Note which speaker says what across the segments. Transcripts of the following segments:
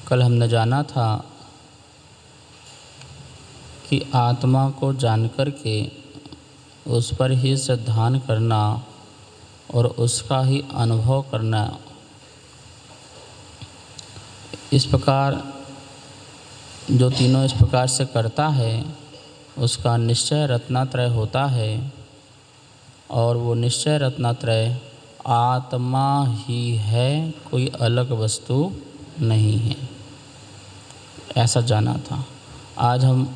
Speaker 1: कल हमने जाना था कि आत्मा को जानकर के उस पर ही श्रद्धान करना और उसका ही अनुभव करना, इस प्रकार जो तीनों इस प्रकार से करता है उसका निश्चय रत्नात्रय होता है। और वो निश्चय रत्नात्रय आत्मा ही है, कोई अलग वस्तु नहीं है, ऐसा जाना था। आज हम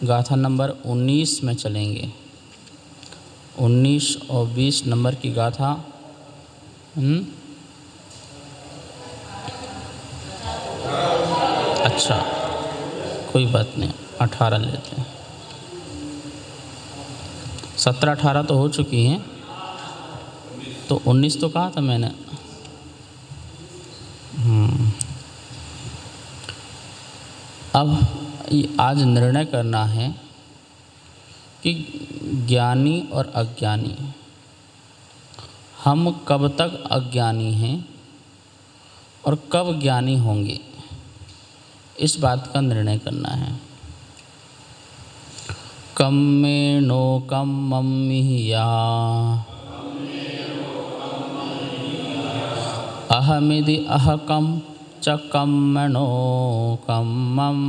Speaker 1: गाथा नंबर 19 में चलेंगे। 19 और 20 नंबर की गाथा। अच्छा, कोई बात नहीं, 18 लेते हैं। 17-18 तो हो चुकी हैं, तो 19 तो कहा था मैंने। अब आज निर्णय करना है कि ज्ञानी और अज्ञानी, हम कब तक अज्ञानी हैं और कब ज्ञानी होंगे, इस बात का निर्णय करना है। कम्मेनो कम्ममिह्या अहमिति अहकं च कम्मनो कम्मम्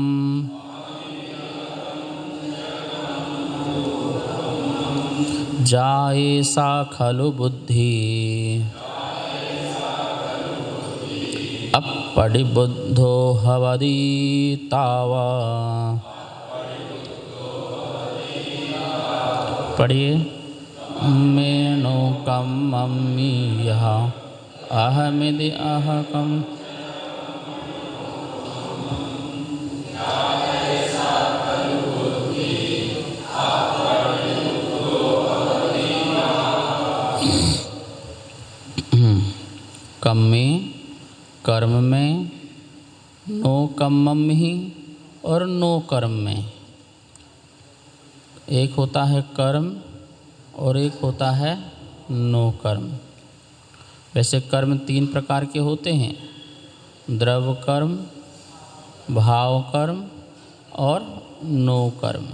Speaker 1: जायेसा खलु बुद्धि अपरिबुद्धो भवति तावा। पढ़िए। मेनो कम्ममिह्यः अहमिति अहकं कम्मे कर्म में, नो कम्मम ही और नो कर्म में। एक होता है कर्म और एक होता है नो कर्म। वैसे कर्म 3 प्रकार के होते हैं, द्रव्य कर्म, भाव कर्म और नो कर्म।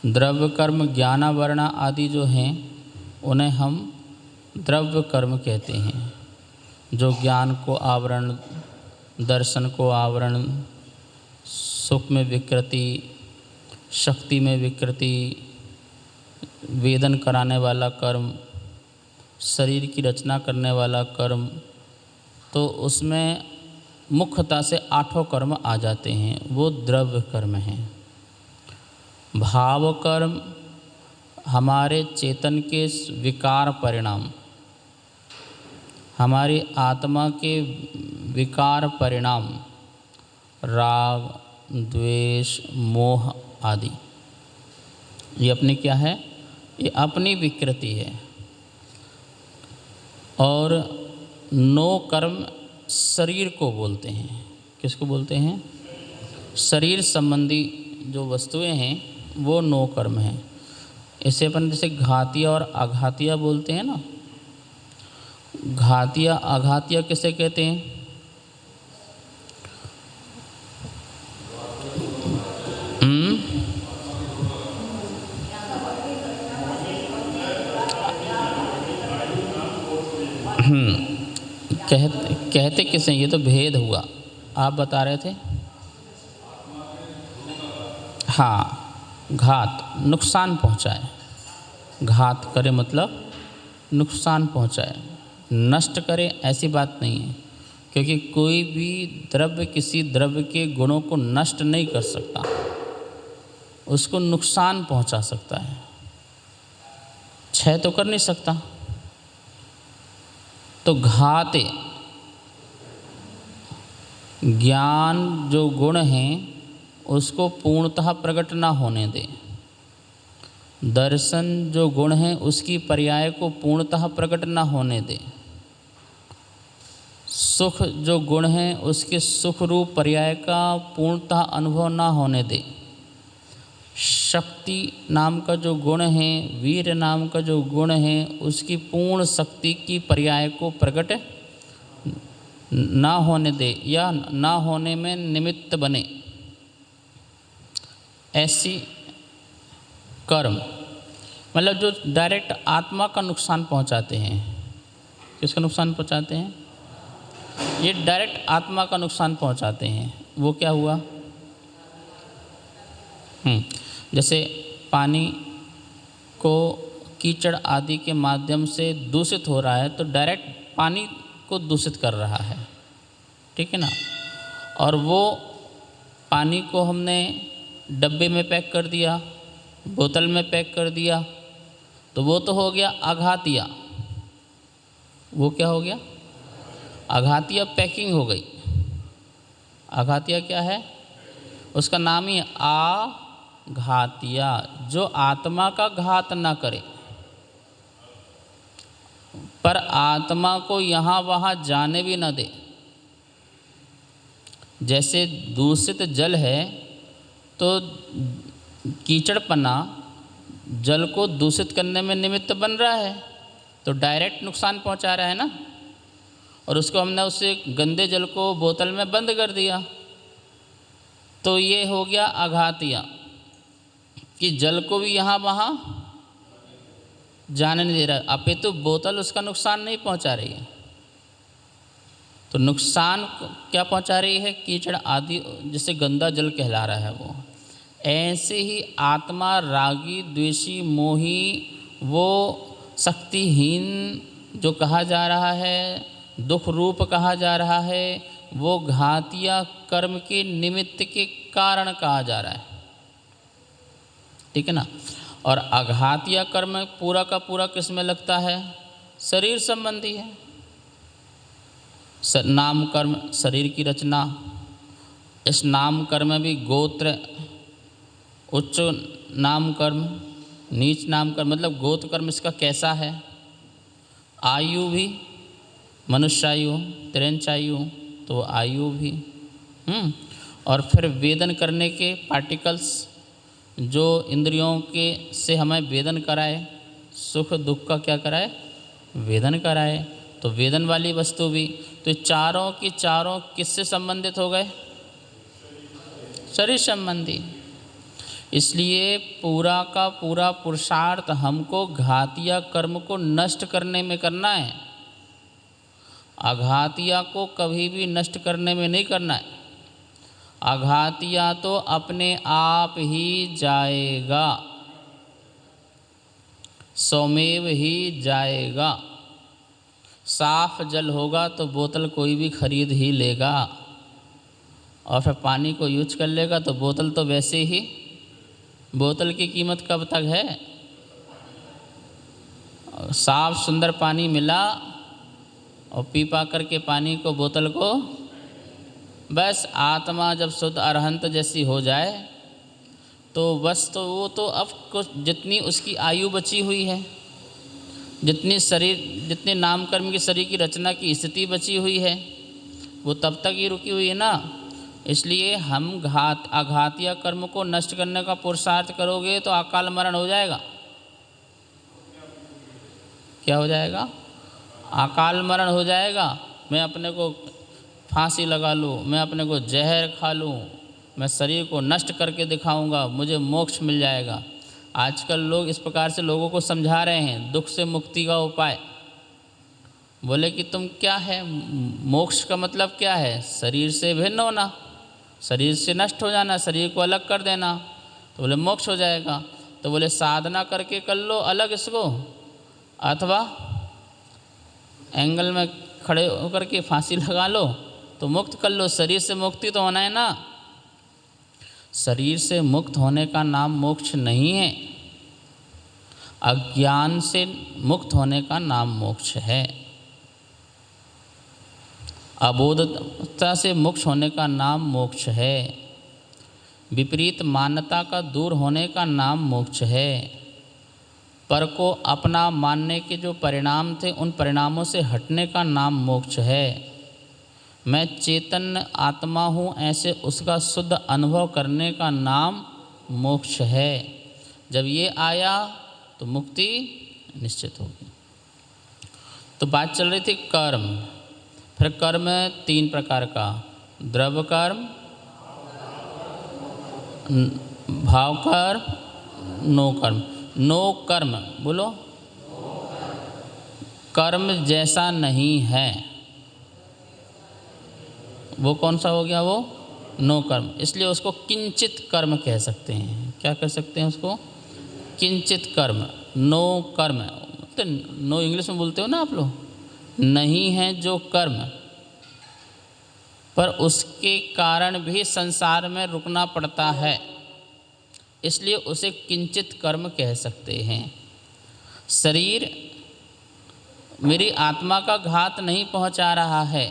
Speaker 1: द्रव्य कर्म ज्ञानावरणा आदि जो हैं उन्हें हम द्रव्य कर्म कहते हैं, जो ज्ञान को आवरण, दर्शन को आवरण, सुख में विकृति, शक्ति में विकृति, वेदन कराने वाला कर्म, शरीर की रचना करने वाला कर्म, तो उसमें मुख्यतः से 8 कर्म आ जाते हैं, वो द्रव्य कर्म हैं। भाव कर्म हमारे चेतन के विकार परिणाम, हमारी आत्मा के विकार परिणाम, राग, द्वेष, मोह आदि, ये अपनी क्या है, ये अपनी विकृति है। और नो कर्म शरीर को बोलते हैं। किसको बोलते हैं? शरीर संबंधी जो वस्तुएं हैं वो नो कर्म हैं। इसे अपन जैसे घातीय और आघातीय बोलते हैं ना। घातीय आघातीय किसे कहते हैं? कहते किसे? ये तो भेद हुआ, आप बता रहे थे। हाँ, घात, नुकसान पहुँचाए। घात करे मतलब नुकसान पहुँचाए, नष्ट करे ऐसी बात नहीं है, क्योंकि कोई भी द्रव्य किसी द्रव्य के गुणों को नष्ट नहीं कर सकता, उसको नुकसान पहुँचा सकता है, क्षय तो कर नहीं सकता। तो घाते ज्ञान जो गुण हैं उसको पूर्णतः प्रकट ना होने दे, दर्शन जो गुण हैं उसकी पर्याय को पूर्णतः प्रकट ना होने दे, सुख जो गुण हैं उसके सुख रूप पर्याय का पूर्णतः अनुभव ना होने दे, शक्ति नाम का जो गुण है, वीर नाम का जो गुण है, उसकी पूर्ण शक्ति की पर्याय को प्रकट ना होने दे या ना होने में निमित्त बने ऐसी कर्म, मतलब जो डायरेक्ट आत्मा का नुकसान पहुंचाते हैं। किसका नुकसान पहुंचाते हैं? ये डायरेक्ट आत्मा का नुकसान पहुंचाते हैं। वो क्या हुआ? जैसे पानी को कीचड़ आदि के माध्यम से दूषित हो रहा है तो डायरेक्ट पानी को दूषित कर रहा है, ठीक है ना। और वो पानी को हमने डब्बे में पैक कर दिया, बोतल में पैक कर दिया, तो वो तो हो गया आघातिया। वो क्या हो गया? आघातिया पैकिंग हो गई। आघातिया क्या है? उसका नाम ही आघातिया, जो आत्मा का घात ना करे पर आत्मा को यहाँ वहाँ जाने भी न दे। जैसे दूषित जल है तो कीचड़पना जल को दूषित करने में निमित्त बन रहा है, तो डायरेक्ट नुकसान पहुंचा रहा है ना। और उसको हमने उससे गंदे जल को बोतल में बंद कर दिया, तो ये हो गया आघातिया कि जल को भी यहाँ वहाँ जाने नहीं दे रहा, अपितु बोतल उसका नुकसान नहीं पहुंचा रही है। तो नुकसान क्या पहुंचा रही है? कीचड़ आदि, जिसे गंदा जल कहला रहा है वो। ऐसे ही आत्मा रागी, द्वेषी, मोही, वो शक्तिहीन जो कहा जा रहा है, दुख रूप कहा जा रहा है, वो घातिया कर्म के निमित्त के कारण कहा जा रहा है, ठीक है ना। और अघातिया कर्म पूरा का पूरा किस में लगता है? शरीर संबंधी है। नाम कर्म, शरीर की रचना। इस नाम कर्म में भी गोत्र, उच्च नाम कर्म, नीच नाम कर्म, मतलब गोत्र कर्म इसका कैसा है। आयु भी मनुष्यायु, तिरंचायु, तो आयु भी। और फिर वेदन करने के पार्टिकल्स जो इंद्रियों के से हमें वेदन कराए, सुख दुख का क्या कराए? वेदन कराए। तो वेदन वाली वस्तु भी, तो चारों की चारों किससे संबंधित हो गए? शरीर संबंधी। इसलिए पूरा का पूरा पुरुषार्थ हमको घातिया कर्म को नष्ट करने में करना है। आघातिया को कभी भी नष्ट करने में नहीं करना है। आघातिया तो अपने आप ही जाएगा, स्वमेव ही जाएगा। साफ जल होगा तो बोतल कोई भी खरीद ही लेगा, और फिर पानी को यूज कर लेगा तो बोतल तो वैसे ही, बोतल की कीमत कब तक है? साफ सुंदर पानी मिला और पी पा कर के पानी को, बोतल को, बस आत्मा जब शुद्ध अरहंत जैसी हो जाए तो बस, तो वो तो अब कुछ जितनी उसकी आयु बची हुई है, जितनी शरीर, जितने नाम कर्म की शरीर की रचना की स्थिति बची हुई है, वो तब तक ही रुकी हुई है ना। इसलिए हम आघातिया कर्म को नष्ट करने का पुरुषार्थ करोगे तो अकाल मरण हो जाएगा। क्या हो जाएगा? अकाल मरण हो जाएगा। मैं अपने को फांसी लगा लूँ, मैं अपने को जहर खा लूँ, मैं शरीर को नष्ट करके दिखाऊंगा, मुझे मोक्ष मिल जाएगा। आजकल लोग इस प्रकार से लोगों को समझा रहे हैं दुख से मुक्ति का उपाय। बोले कि तुम क्या है, मोक्ष का मतलब क्या है? शरीर से भिन्न होना, शरीर से नष्ट हो जाना, शरीर को अलग कर देना, तो बोले मोक्ष हो जाएगा। तो बोले साधना करके कर लो अलग इसको, अथवा एंगल में खड़े होकर के फांसी लगा लो तो मुक्त कर लो। शरीर से मुक्ति तो होना है ना। शरीर से मुक्त होने का नाम मोक्ष नहीं है, अज्ञान से मुक्त होने का नाम मोक्ष है। अबोधता से मुक्त होने का नाम मोक्ष है। विपरीत मान्यता का दूर होने का नाम मोक्ष है। पर को अपना मानने के जो परिणाम थे उन परिणामों से हटने का नाम मोक्ष है। मैं चेतन आत्मा हूँ ऐसे उसका शुद्ध अनुभव करने का नाम मोक्ष है। जब ये आया तो मुक्ति निश्चित होगी। तो बात चल रही थी कर्म, फिर कर्म 3 प्रकार का, द्रव्य कर्म, भाव कर्म, नो कर्म। नो कर्म बोलो, कर्म जैसा नहीं है वो कौन सा हो गया? वो नो कर्म। इसलिए उसको किंचित कर्म कह सकते हैं। क्या कर सकते हैं उसको? किंचित कर्म, नो कर्म। तो नो इंग्लिश में बोलते हो ना आप लोग, नहीं है जो कर्म, पर उसके कारण भी संसार में रुकना पड़ता है, इसलिए उसे किंचित कर्म कह सकते हैं। शरीर मेरी आत्मा का घात नहीं पहुंचा रहा है,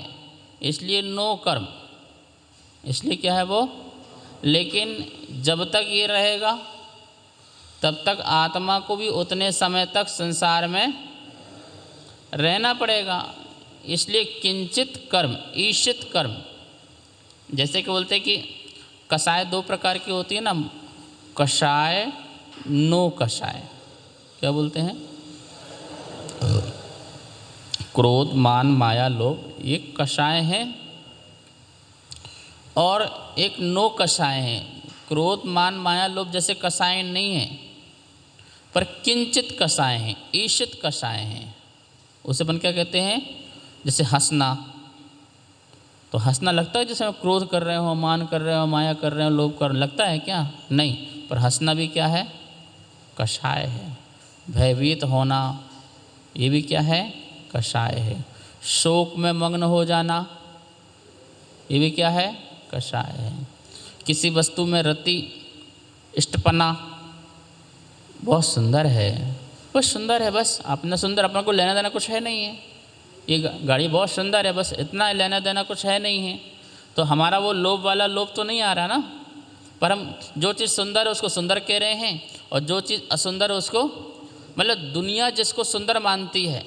Speaker 1: इसलिए नो कर्म, इसलिए क्या है वो। लेकिन जब तक ये रहेगा तब तक आत्मा को भी उतने समय तक संसार में रहना पड़ेगा, इसलिए किंचित कर्म, ईशित कर्म। जैसे कि बोलते हैं कि कषाय 2 प्रकार की होती है ना, कषाय, नो कषाय। क्या बोलते हैं? क्रोध, मान, माया, लोभ, ये कषाय हैं, और एक नो कषाय है। क्रोध, मान, माया, लोभ जैसे कषाय नहीं है, पर किंचित कषाय हैं, ईशित कषाय हैं। उसे अपन क्या कहते हैं? जैसे हंसना, तो हंसना लगता है जैसे हम क्रोध कर रहे हो, मान कर रहे हो, माया कर रहे हो, लोभ कर, लगता है क्या? नहीं। पर हंसना भी क्या है? कषाय है। भयभीत होना, ये भी क्या है? कषाय है। शोक में मग्न हो जाना, ये भी क्या है? कषाय है। किसी वस्तु में रति, इष्टपना, बहुत सुंदर है, बहुत सुंदर है, बस अपना सुंदर, अपना को लेना देना कुछ है नहीं है, ये गाड़ी बहुत सुंदर है, बस इतना लेना देना कुछ है नहीं है, तो हमारा वो लोभ वाला लोभ तो नहीं आ रहा ना। पर हम जो चीज़ सुंदर है उसको सुंदर कह रहे हैं, और जो चीज़ असुंदर है उसको, मतलब दुनिया जिसको सुंदर मानती है,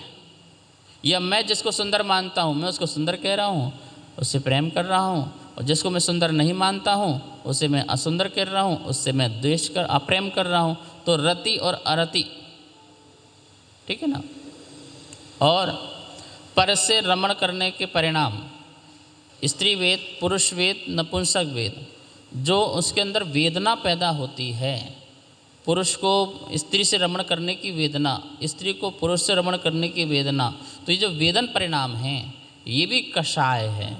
Speaker 1: या मैं जिसको सुंदर मानता हूँ, मैं उसको सुंदर कह रहा हूँ, उससे प्रेम कर रहा हूँ, और जिसको मैं सुंदर नहीं मानता हूँ उसे मैं असुंदर कर रहा हूँ, उससे मैं द्वेष कर, अप्रेम कर रहा हूँ। तो रति और अरति, ठीक है ना। और पर से रमण करने के परिणाम, स्त्री वेद, पुरुष वेद, नपुंसक वेद, जो उसके अंदर वेदना पैदा होती है, पुरुष को स्त्री से रमण करने की वेदना, स्त्री को पुरुष से रमण करने की वेदना, तो ये जो वेदन परिणाम हैं ये भी कषाय है,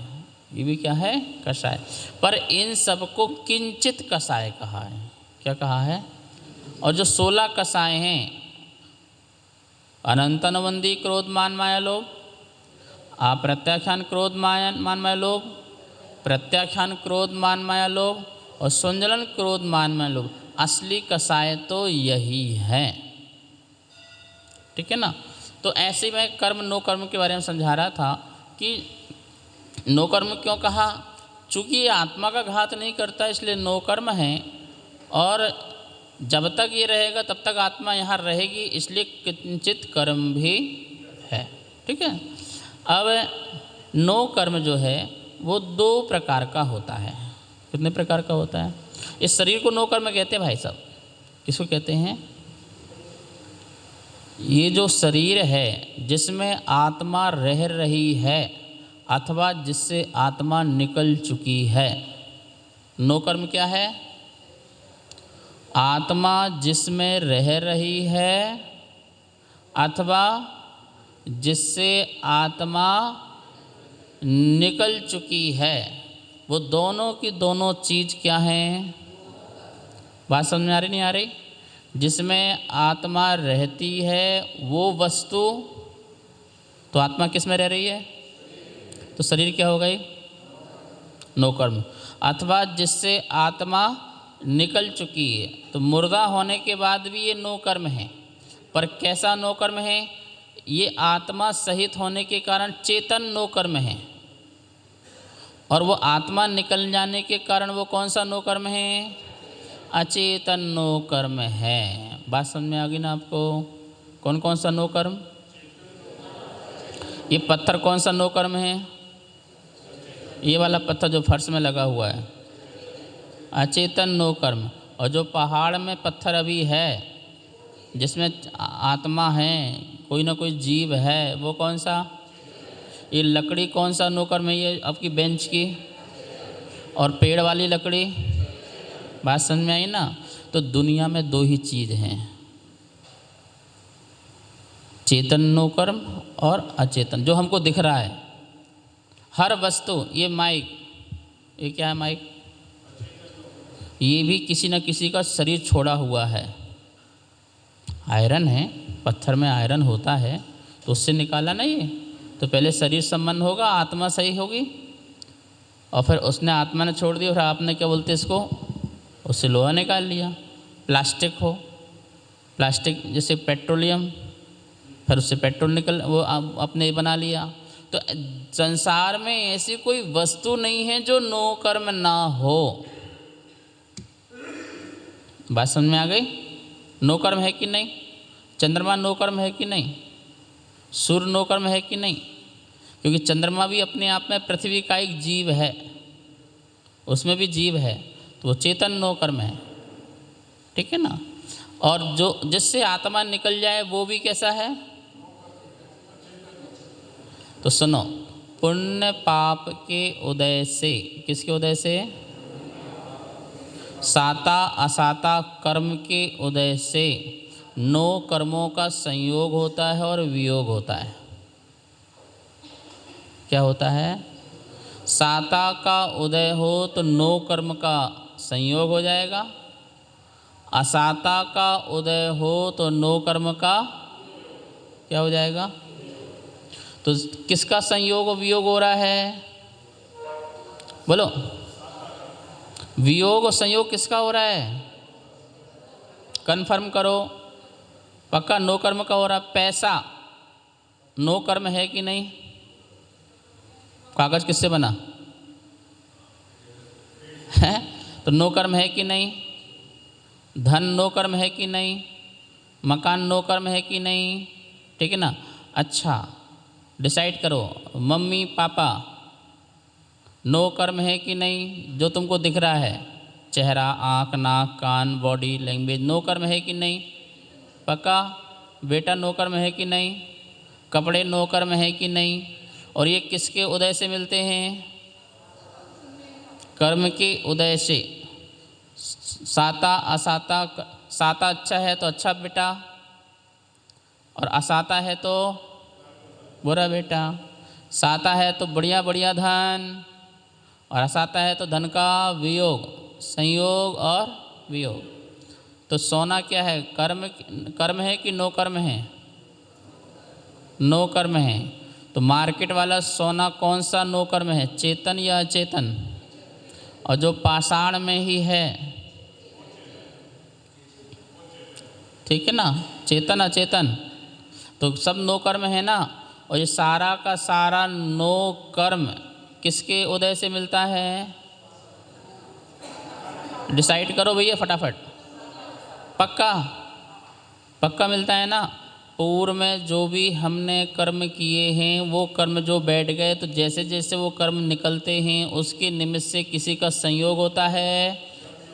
Speaker 1: ये भी क्या है? कषाय। पर इन सबको किंचित कषाय कहा है। क्या कहा है? और जो 16 कषाय हैं, अनंतनवंदी क्रोध, मान, माया, लोभ, अप्रत्याख्यान क्रोध, मान, माया, लोभ, प्रत्याख्यान क्रोध, मान, माया, लोभ, और संजलन क्रोध, मान, माया, लोभ, असली कषाय तो यही है, ठीक है ना। तो ऐसे मैं कर्म, नो कर्म के बारे में समझा रहा था कि नो कर्म क्यों कहा? चूँकि ये आत्मा का घात नहीं करता, इसलिए नो कर्म है, और जब तक ये रहेगा तब तक आत्मा यहाँ रहेगी, इसलिए किंचित कर्म भी है, ठीक है। अब नो कर्म जो है वो 2 प्रकार का होता है। कितने प्रकार का होता है? इस शरीर को नो कर्म कहते हैं भाई साहब। किसको कहते हैं? ये जो शरीर है जिसमें आत्मा रह रही है अथवा जिससे आत्मा निकल चुकी है, नो कर्म क्या है? आत्मा जिसमें रह रही है अथवा जिससे आत्मा निकल चुकी है, वो दोनों की दोनों चीज़ क्या हैं? बात समझ में आ रही नहीं आ रही? जिसमें आत्मा रहती है वो वस्तु, तो आत्मा किस में रह रही है? तो शरीर क्या हो गई? नो कर्म। अथवा जिससे आत्मा निकल चुकी है, तो मुर्दा होने के बाद भी ये नो कर्म है। पर कैसा नो कर्म है? ये आत्मा सहित होने के कारण चेतन नो कर्म है, और वो आत्मा निकल जाने के कारण वो कौन सा नो कर्म है? अचेतन नो कर्म है। बात समझ में आ गई ना आपको? कौन कौन सा नो कर्म? ये पत्थर कौन सा नो कर्म है? ये वाला पत्थर जो फर्श में लगा हुआ है, अचेतन नो कर्म। और जो पहाड़ में पत्थर अभी है जिसमें आत्मा है, कोई ना कोई जीव है, वो कौन सा? ये लकड़ी कौन सा नो कर्म है ये आपकी बेंच की, और पेड़ वाली लकड़ी, बात समझ में आई ना। तो दुनिया में दो ही चीज़ हैं, चेतन नो कर्म और अचेतन जो हमको दिख रहा है। हर वस्तु, ये माइक, ये क्या है माइक, ये भी किसी न किसी का शरीर छोड़ा हुआ है। आयरन है, पत्थर में आयरन होता है तो उससे निकाला ना ये, तो पहले शरीर संबंध होगा, आत्मा सही होगी, और फिर उसने आत्मा ने छोड़ दिया, फिर आपने क्या बोलते इसको, उससे लोहा निकाल लिया। प्लास्टिक हो, प्लास्टिक जैसे पेट्रोलियम, फिर उससे पेट्रोल निकल वो आपने बना लिया। तो संसार में ऐसी कोई वस्तु नहीं है जो नो कर्म ना हो। बात समझ में आ गई। नो कर्म है कि नहीं? चंद्रमा नो कर्म है कि नहीं? सूर्य नो कर्म है कि नहीं? क्योंकि चंद्रमा भी अपने आप में पृथ्वी का एक जीव है, उसमें भी जीव है, तो वो चेतन नो कर्म है, ठीक है ना। और जो जिससे आत्मा निकल जाए वो भी कैसा है? तो सुनो, पुण्य पाप के उदय से, किसके उदय से? साता असाता कर्म के उदय से नो कर्मों का संयोग होता है और वियोग होता है। क्या होता है? साता का उदय हो तो नो कर्म का संयोग हो जाएगा, असाता का उदय हो तो नो कर्म का क्या हो जाएगा? तो किसका संयोग और वियोग हो रहा है? बोलो, वियोग और संयोग किसका हो रहा है? कन्फर्म करो, पक्का नो कर्म का हो रहा। पैसा नो कर्म है कि नहीं? कागज किससे बना है? तो नो कर्म है कि नहीं? धन नो कर्म है कि नहीं? मकान नो कर्म है कि नहीं? ठीक है ना। अच्छा, डिसाइड करो, मम्मी पापा नो कर्म है कि नहीं? जो तुमको दिख रहा है, चेहरा, आँख, नाक, कान, बॉडी लैंग्वेज, नो कर्म है कि नहीं? पक्का। बेटा नो कर्म है कि नहीं? कपड़े नो कर्म है कि नहीं? और ये किसके उदय से मिलते हैं? कर्म के उदय से। साता असाता, साता अच्छा है तो अच्छा बेटा, और असाता है तो बुरा बेटा। साता है तो बढ़िया बढ़िया धन, और असाता है तो धन का वियोग, संयोग और वियोग। तो सोना क्या है? कर्म है कि नो कर्म है? नो कर्म है। तो मार्केट वाला सोना कौन सा नो कर्म है, चेतन या अचेतन? और जो पाषाण में ही है, ठीक है ना, चेतन अचेतन, तो सब नो कर्म है ना। और ये सारा का सारा नो कर्म किसके उदय से मिलता है? डिसाइड करो भैया फटाफट। पक्का? पक्का मिलता है ना। पूर्व में जो भी हमने कर्म किए हैं वो कर्म जो बैठ गए, तो जैसे जैसे वो कर्म निकलते हैं उसके निमित्त से किसी का संयोग होता है,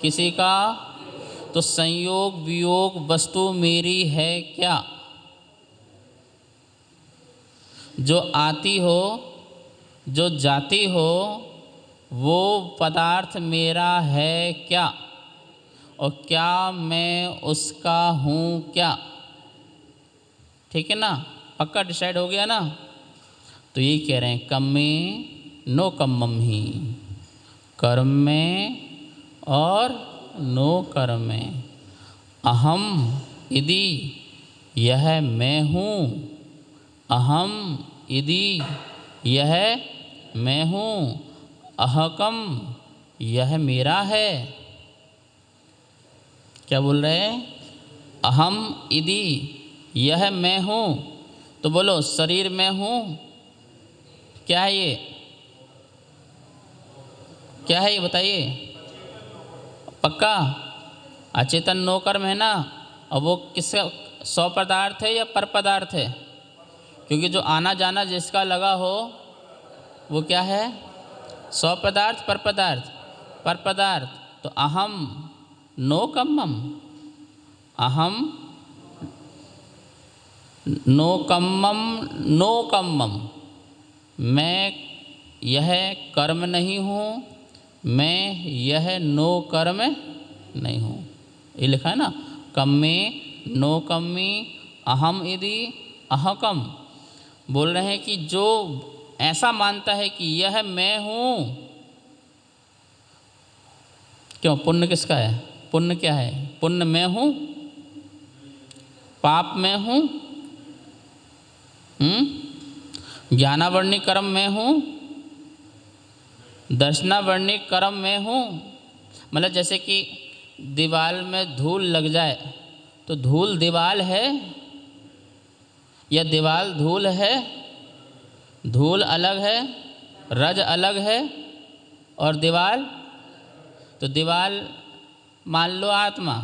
Speaker 1: किसी का। तो संयोग वियोग वस्तु मेरी है क्या? जो आती हो, जो जाती हो, वो पदार्थ मेरा है क्या? और क्या मैं उसका हूँ क्या? ठीक है ना। पक्का डिसाइड हो गया ना। तो यही कह रहे हैं, कम में नो कम्मम ही, कर्म में और नो कर्म में। अहम यदि यह मैं हूँ, अहम यदि यह मैं हूँ, अहकम यह मेरा है। क्या बोल रहे हैं? अहम यदि यह मैं हूँ, तो बोलो शरीर में हूँ, क्या है ये? क्या है ये बताइए? पक्का अचेतन नो कर्म है ना। और वो किसका सौ पदार्थ है या पर पदार्थ है? क्योंकि जो आना जाना जिसका लगा हो वो क्या है? सौ पदार्थ पर पदार्थ, पर पदार्थ। तो अहम नो कम्मम, अहम नो कम्मम, नो कम्मम, मैं यह कर्म नहीं हूँ, मैं यह नो कर्म नहीं हूँ। ये लिखा है ना, कम्मे नो कम्मी अहम इति अहकम। बोल रहे हैं कि जो ऐसा मानता है कि यह मैं हूँ, क्यों पुण्य किसका है? पुण्य क्या है? पुण्य मैं हूँ, पाप मैं हूँ, ज्ञानावर्णी कर्म मैं हूँ, दर्शनावर्णी कर्म मैं हूँ। मतलब जैसे कि दीवाल में धूल लग जाए तो धूल दीवाल है या दीवाल धूल है? धूल अलग है, रज अलग है और दीवाल, तो दीवाल मान लो आत्मा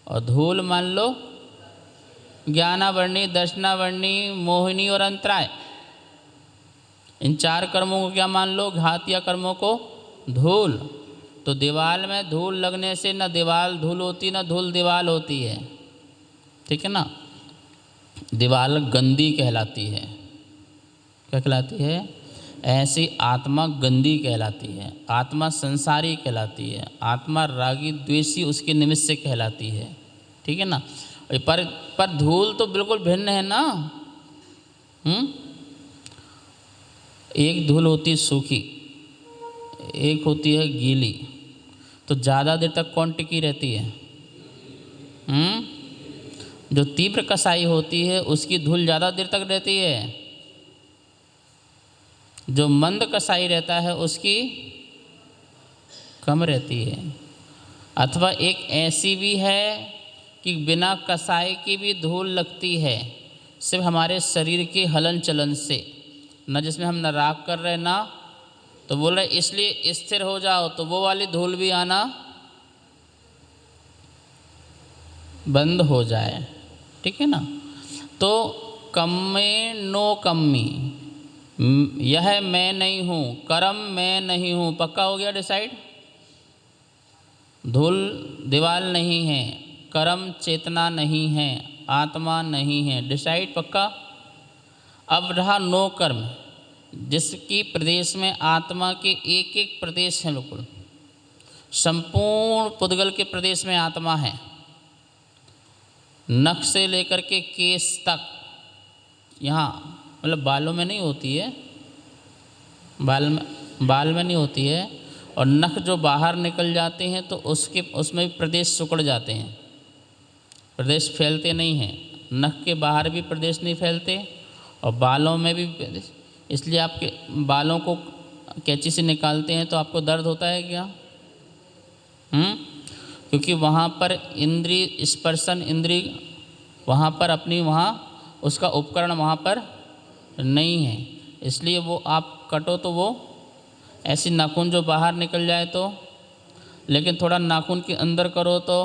Speaker 1: और धूल मान लो ज्ञानावर्णी, दर्शनावर्णी, मोहिनी और अंतराय। इन चार कर्मों को क्या मान लो? घातीय कर्मों को धूल। तो दीवाल में धूल लगने से न दीवाल धूल होती न धूल दीवाल होती है, ठीक है ना। दीवाल गंदी कहलाती है। क्या कहलाती है? ऐसी आत्मा गंदी कहलाती है, आत्मा संसारी कहलाती है, आत्मा रागी द्वेषी उसके निमित्त से कहलाती है, ठीक है ना। पर धूल तो बिल्कुल भिन्न है ना। एक धूल होती है सूखी, एक होती है गीली। तो ज़्यादा देर तक कौन टिकी रहती है? जो तीव्र कसाई होती है उसकी धूल ज़्यादा देर तक रहती है, जो मंद कसाई रहता है उसकी कम रहती है। अथवा एक ऐसी भी है कि बिना कसाई की भी धूल लगती है, सिर्फ हमारे शरीर के हलन चलन से, न जिसमें हम न राग कर रहे ना, तो बोल रहे इसलिए स्थिर हो जाओ तो वो वाली धूल भी आना बंद हो जाए, ठीक है ना। तो कम्मे नो कम्मी, यह मैं नहीं हूँ, कर्म मैं नहीं हूँ, पक्का हो गया डिसाइड। धूल दीवाल नहीं है, कर्म चेतना नहीं है, आत्मा नहीं है, डिसाइड पक्का। अब रहा नो कर्म, जिसकी प्रदेश में आत्मा के एक एक प्रदेश हैं, बिल्कुल संपूर्ण पुद्गल के प्रदेश में आत्मा है, नख से लेकर के केस तक, यहाँ मतलब बालों में नहीं होती है, बाल में नहीं होती है, और नख जो बाहर निकल जाते हैं तो उसमें भी प्रदेश सिकुड़ जाते हैं, प्रदेश फैलते नहीं हैं। नख के बाहर भी प्रदेश नहीं फैलते और बालों में भी प्रदेश। इसलिए आपके बालों को कैंची से निकालते हैं तो आपको दर्द होता है क्या? क्योंकि वहाँ पर इंद्रिय स्पर्शन इंद्रिय वहाँ पर अपनी वहाँ उसका उपकरण वहाँ पर नहीं है, इसलिए वो आप कटो तो वो ऐसी नाखून जो बाहर निकल जाए तो, लेकिन थोड़ा नाखून के अंदर करो तो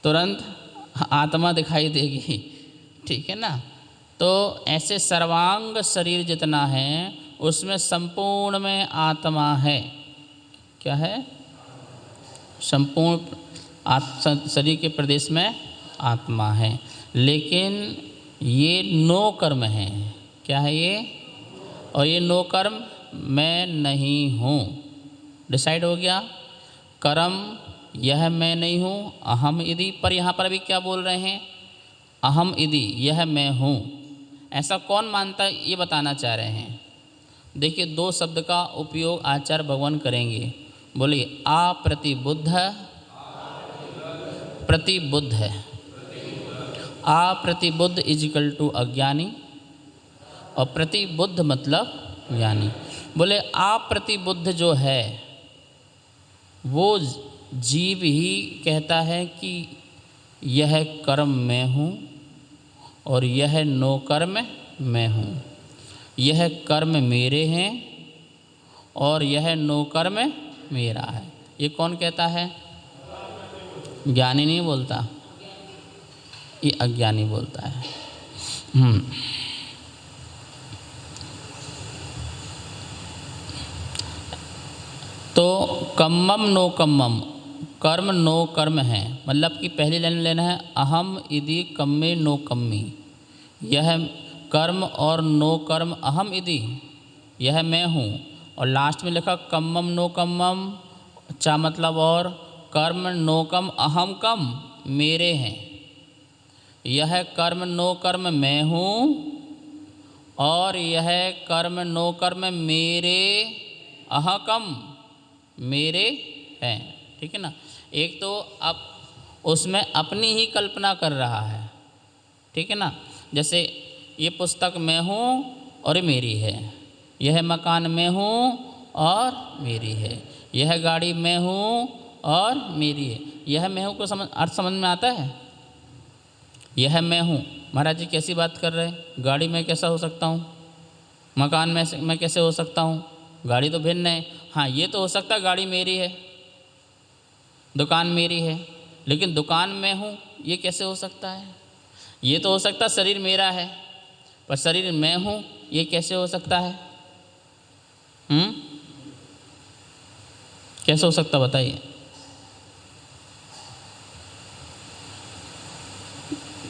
Speaker 1: तुरंत आत्मा दिखाई देगी, ठीक है ना। तो ऐसे सर्वांग शरीर जितना है उसमें संपूर्ण में आत्मा है। क्या है? संपूर्ण शरीर के प्रदेश में आत्मा है, लेकिन ये नो कर्म है। क्या है ये? और ये नो कर्म मैं नहीं हूँ, डिसाइड हो गया। कर्म यह मैं नहीं हूँ, अहम इति। पर यहाँ पर अभी क्या बोल रहे हैं? अहम इति, यह मैं हूँ। ऐसा कौन मानता है ये बताना चाह रहे हैं। देखिए दो शब्द का उपयोग आचार्य भगवान करेंगे, बोलिए अप्रतिबुद्ध, प्रतिबुद्ध है। अप्रतिबुद्ध इज इक्वल टू अज्ञानी और प्रतिबुद्ध मतलब ज्ञानी। बोले अप्रतिबुद्ध जो है वो जीव ही कहता है कि यह कर्म मैं हूँ और यह नो कर्म मैं हूँ, यह कर्म मेरे हैं और यह नो कर्म मेरा है। ये कौन कहता है? ज्ञानी नहीं बोलता, ये अज्ञानी बोलता है। तो कम्मम नो कम्मम, कर्म नो कर्म है, मतलब कि पहली लाइन लेना है अहम इति कम्मे नो कम्मी, यह कर्म और नो कर्म अहम इति, यह मैं हूँ, और लास्ट में लिखा कम्मम नो कम्मम, चा मतलब और, कर्म नो कम अहम कम, मेरे हैं। यह कर्म नो कर्म मैं हूँ और यह कर्म नो कर्म मेरे अहकम, मेरे हैं। ठीक है ना। एक तो अब उसमें अपनी ही कल्पना कर रहा है। ठीक है ना। जैसे ये पुस्तक मैं हूँ और ये मेरी है, यह मकान मैं हूँ और मेरी है, यह गाड़ी मैं हूँ और मेरी है। यह मैं हूँ को अर्थ समझ में आता है? यह मैं हूँ, महाराज जी कैसी बात कर रहे हैं? गाड़ी में कैसा हो सकता हूँ? मकान में मैं कैसे हो सकता हूँ? गाड़ी तो भिन्न है। हाँ, ये तो हो सकता है गाड़ी मेरी है, दुकान मेरी है, लेकिन दुकान में हूँ ये कैसे हो सकता है? ये तो हो सकता है शरीर मेरा है, पर शरीर मैं हूँ ये कैसे हो सकता है? कैसे हो सकता बताइए?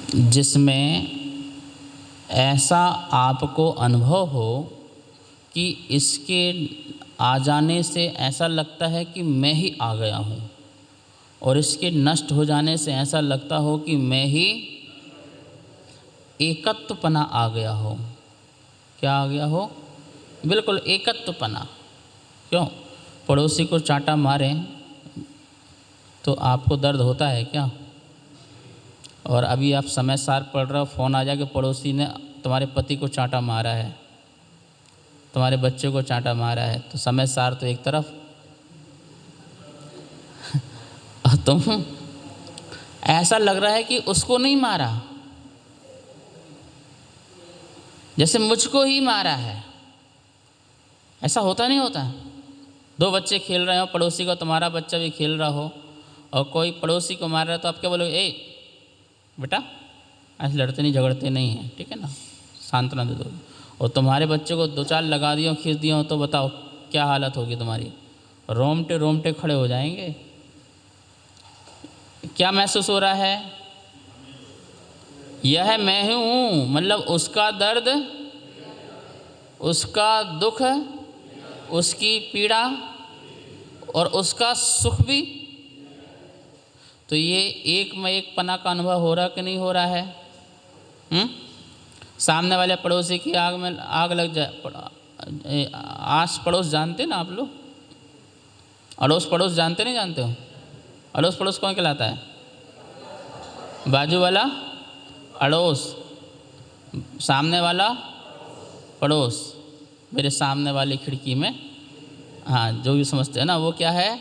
Speaker 1: जिसमें ऐसा आपको अनुभव हो कि इसके आ जाने से ऐसा लगता है कि मैं ही आ गया हूँ, और इसके नष्ट हो जाने से ऐसा लगता हो कि मैं ही, एकत्वपना आ गया हो। क्या आ गया हो? बिल्कुल एकत्वपना। क्यों? पड़ोसी को चांटा मारें तो आपको दर्द होता है क्या? और अभी आप समय सार पढ़ रहे हो, फ़ोन आ जाए कि पड़ोसी ने तुम्हारे पति को चांटा मारा है, तुम्हारे बच्चे को चांटा मारा है, तो समय सार तो एक तरफ तुम ऐसा लग रहा है कि उसको नहीं मारा, जैसे मुझको ही मारा है। ऐसा होता नहीं होता? दो बच्चे खेल रहे हो, पड़ोसी को तुम्हारा बच्चा भी खेल रहा हो, और कोई पड़ोसी को मार रहा है, तो आप क्या बोलोगे? ए बेटा ऐसे लड़ते नहीं झगड़ते नहीं हैं, ठीक है ना, सांत्वना दे दो। और तुम्हारे बच्चे को दो चार लगा दियो, खींच दियो, तो बताओ क्या हालत होगी तुम्हारी? रोमटे रोमटे खड़े हो जाएंगे। क्या महसूस हो रहा है? यह मैं हूँ, मतलब उसका दर्द, उसका दुख, उसकी पीड़ा और उसका सुख भी। तो ये एक में एक पना का अनुभव हो रहा कि नहीं हो रहा है? सामने वाले पड़ोसी की आग में आग लग जाए, आस पड़ोस जानते ना आप लोग? अड़ोस पड़ोस जानते नहीं जानते हो? अड़ोस पड़ोस कौन कहलाता है? बाजू वाला अड़ोस, सामने वाला पड़ोस। मेरे सामने वाली खिड़की में, हाँ जो भी समझते हैं ना, वो क्या है?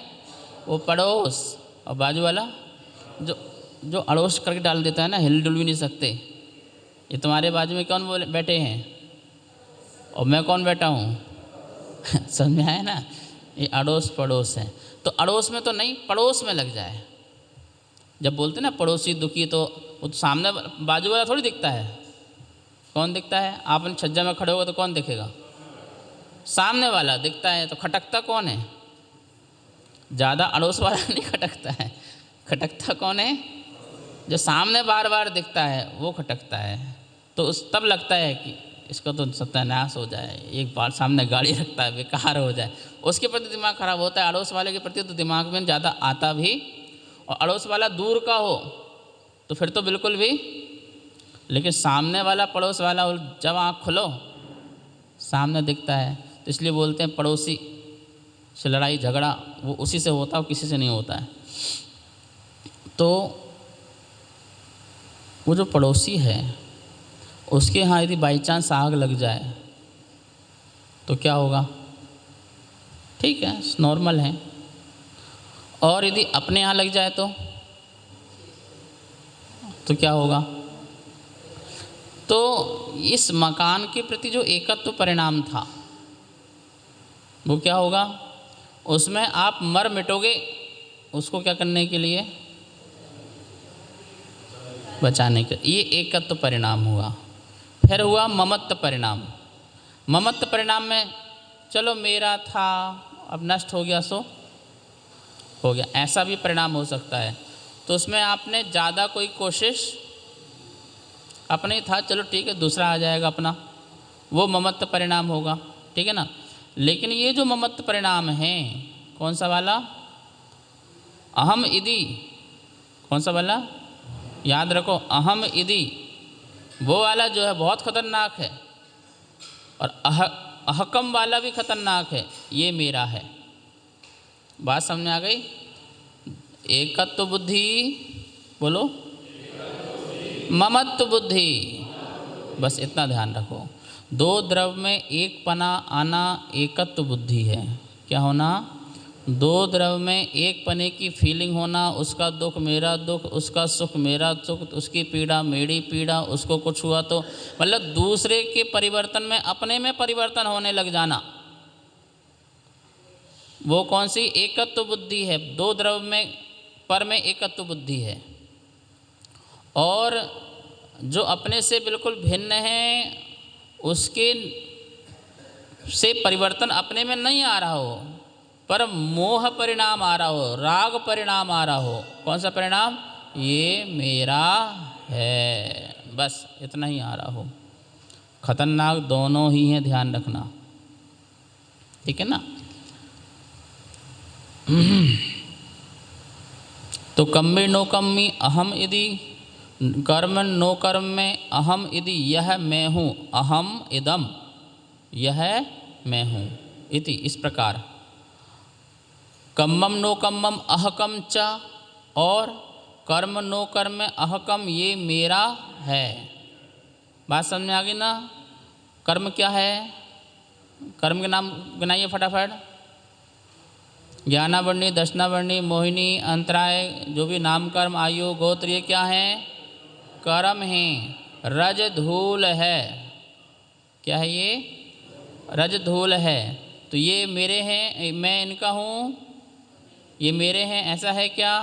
Speaker 1: वो पड़ोस। और बाजू वाला जो अड़ोस करके डाल देता है ना, हिल डुल भी नहीं सकते। ये तुम्हारे बाजू में कौन बैठे हैं और मैं कौन बैठा हूँ? समझ में आया ना? ये अड़ोस पड़ोस है। तो अड़ोस में तो नहीं, पड़ोस में लग जाए। जब बोलते ना पड़ोसी दुखी, तो वो तो सामने बाजू वाला थोड़ी दिखता है। कौन दिखता है? आप छज्जा में खड़े हो तो कौन दिखेगा? सामने वाला दिखता है। तो खटकता कौन है? ज़्यादा अड़ोस वाला नहीं खटकता है। खटकता कौन है? जो सामने बार बार दिखता है वो खटकता है। तो उस तब लगता है कि इसका तो सत्यानाश हो जाए, एक बार सामने गाड़ी रखता है बेकार हो जाए, उसके प्रति दिमाग खराब होता है। अड़ोस वाले के प्रति तो दिमाग में ज़्यादा आता भी, और अड़ोस वाला दूर का हो तो फिर तो बिल्कुल भी। लेकिन सामने वाला पड़ोस वाला जब आँख खुलो सामने दिखता है। तो इसलिए बोलते हैं पड़ोसी से लड़ाई झगड़ा वो उसी से होता है, किसी से नहीं होता है। तो वो जो पड़ोसी है उसके यहाँ यदि बाई चांस आग लग जाए तो क्या होगा? ठीक है, नॉर्मल है। और यदि अपने यहाँ लग जाए तो क्या होगा? तो इस मकान के प्रति जो एकत्व परिणाम था वो क्या होगा? उसमें आप मर मिटोगे उसको क्या करने के लिए? बचाने के। ये एकत्व परिणाम हुआ। फिर हुआ ममत्व परिणाम। ममत्व परिणाम में चलो मेरा था अब नष्ट हो गया सो हो गया, ऐसा भी परिणाम हो सकता है। तो उसमें आपने ज़्यादा कोई कोशिश अपने था, चलो ठीक है, दूसरा आ जाएगा अपना, वो ममत्व परिणाम होगा, ठीक है ना। लेकिन ये जो ममत्व परिणाम है, कौन सा वाला, अहम इति, कौन सा वाला, याद रखो, अहम इति, वो वाला जो है बहुत खतरनाक है, और अहकम वाला भी खतरनाक है, ये मेरा है। बात समझ में आ गई। एकत्व बुद्धि, बोलो, ममत्व बुद्धि, बस इतना ध्यान रखो। दो द्रव में एक पना आना एकत्व बुद्धि है। क्या होना, दो द्रव में एक पने की फीलिंग होना, उसका दुख मेरा दुख, उसका सुख मेरा सुख, उसकी पीड़ा मेरी पीड़ा, उसको कुछ हुआ तो मतलब दूसरे के परिवर्तन में अपने में परिवर्तन होने लग जाना, वो कौन सी, एकत्व बुद्धि है। दो द्रव में पर में एकत्व बुद्धि है। और जो अपने से बिल्कुल भिन्न है, उसके से परिवर्तन अपने में नहीं आ रहा हो, पर मोह परिणाम आ रहा हो, राग परिणाम आ रहा हो, कौन सा परिणाम, ये मेरा है, बस इतना ही आ रहा हो। खतरनाक दोनों ही हैं, ध्यान रखना, ठीक है ना। तो कम्मे नो कम्मी अहम इति, कर्म नो कर्म में अहम इति, यह मैं हूँ, अहम इदम, यह मैं हूँ, इति, इस प्रकार। कम्मम नो कम्मम अहकम च, और कर्म नो कर्म में अहकम, ये मेरा है। बात समझ में आ गई ना। कर्म क्या है, कर्म के नाम गिनाइए फटाफट। ज्ञानावर्णी, दशनावर्णी, मोहिनी, अंतराय, जो भी नाम कर्म, आयु, गोत्र, ये क्या है, कर्म हैं। रज धूल है, क्या है ये, रज धूल है। तो ये मेरे हैं, मैं इनका हूँ, ये मेरे हैं, ऐसा है क्या,